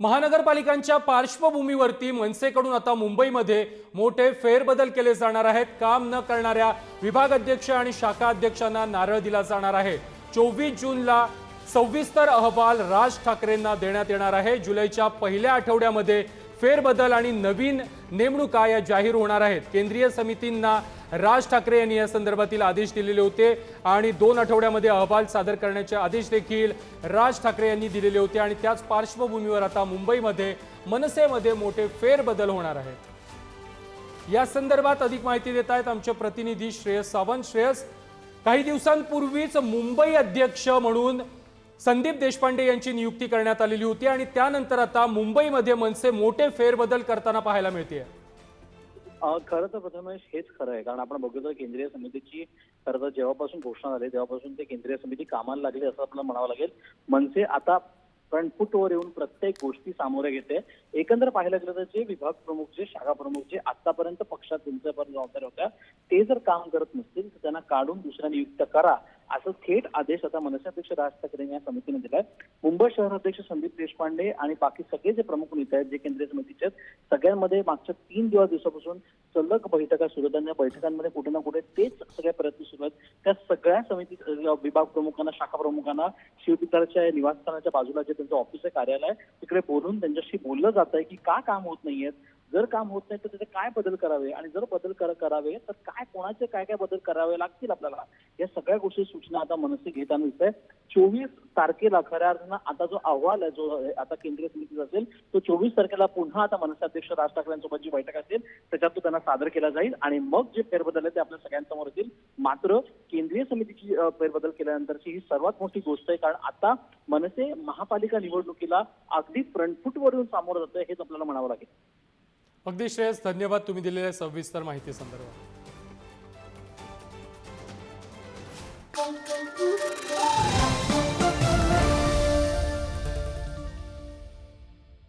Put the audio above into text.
महानगरपालिकांच्या पार्श्वभूमीवरती मनसेकडून आता मुंबईमध्ये मोठे फेरबदल केले जाणार आहेत। काम न करणाऱ्या विभाग अध्यक्ष आणि शाखा अध्यक्षांना नारळ दिला जाणार आहे। 24 जूनला सविस्तर अहवाल राज ठाकरेंना देण्यात येणार आहे। जुलैच्या पहिल्या आठवड्यामध्ये फेरबदल आणि नवीन नेमणुका या जाहीर होणार आहेत। केंद्रीय समितींना राज ठाकरे यांनी या संदर्भातील आदेश दिलेले होते आणि 2 आठवड्यामध्ये अहवाल सादर करण्याचे आदेश देखील राज ठाकरे यांनी दिलेले होते आणि त्याच पार्श्वभूमीवर आता मुंबईमध्ये मनसेमध्ये मोठे फेरबदल होणार आहेत। या संदर्भात अधिक माहिती देत आहेत आमचे प्रतिनिधी श्रेयस सावंत। श्रेयस, काही दिवसांपूर्वीच मुंबई अध्यक्ष म्हणून संदीप देशपांडे यांची नियुक्ती करण्यात आलेली होती आणि त्यानंतर आता मुंबईमध्ये मनसे मोठे फेरबदल करताना पाहायला मिळते। खरं तर प्रथमेश हेच खरं आहे, कारण आपण बघितलं केंद्रीय समितीची खरं तर जेव्हापासून घोषणा झाली तेव्हापासून ते केंद्रीय समिती कामाला लागली असं आपल्याला म्हणावं लागेल। मनसे आता फ्रंट फूटवर येऊन प्रत्येक गोष्टी सामोरे घेते। एकंदर पाहायला गेलं तर जे विभाग प्रमुख, जे शाखा प्रमुख, जे आतापर्यंत पक्षात त्यांच्यापर्यंत जबाबदार होत्या, ते जर काम करत नसतील तर त्यांना काढून दुसऱ्या नियुक्त करा, असं थेट आदेश आता मनसे अध्यक्ष राज ठाकरे या समितीने दिलाय। मुंबई शहर अध्यक्ष संदीप देशपांडे आणि बाकी सगळे जे प्रमुख नेते आहेत जे केंद्रीय समितीचे आहेत, सगळ्यांमध्ये मागच्या 3 दिवसापासून सलग बैठका सुरू आहेत। त्या बैठकांमध्ये कुठे ना कुठे तेच सगळे प्रयत्न सुरू आहेत। त्या सगळ्या समिती विभाग प्रमुखांना, शाखा प्रमुखांना शिवतीर्थाच्या निवासस्थानाच्या बाजूला जे त्यांचं ऑफिस आहे, कार्यालय आहे, तिकडे बोलून त्यांच्याशी बोललं जात आहे की का काम होत नाहीयेत, जर काम होत नाही तर त्याचे काय बदल करावे आणि जर बदल करावे तर काय, कोणाचे काय काय बदल करावे लागतील आपल्याला, या सगळ्या गोष्टी सूचना आता मनसे घेताना दिसत आहे। 24 तारखेला खऱ्या अर्थानं आता जो अहवाल आहे, जो आता केंद्रीय समितीचा असेल, तो 24 तारखेला पुन्हा आता मनसे अध्यक्ष राज ठाकरे यांच्यासोबत जी बैठक असेल त्याच्यात तो त्यांना सादर केला जाईल आणि मग जे फेरबदल आहे ते आपल्या सगळ्यांसमोर येतील। मात्र केंद्रीय समितीची फेरबदल केल्यानंतरची ही सर्वात मोठी गोष्ट आहे, कारण आता मनसे महापालिका निवडणुकीला अगदी फ्रंटफूटवर येऊन सामोरं जातंय, हेच आपल्याला म्हणावं लागेल। अगदी श्रेयस, धन्यवाद तुम्ही दिलेल्या सविस्तर माहिती संदर्भात।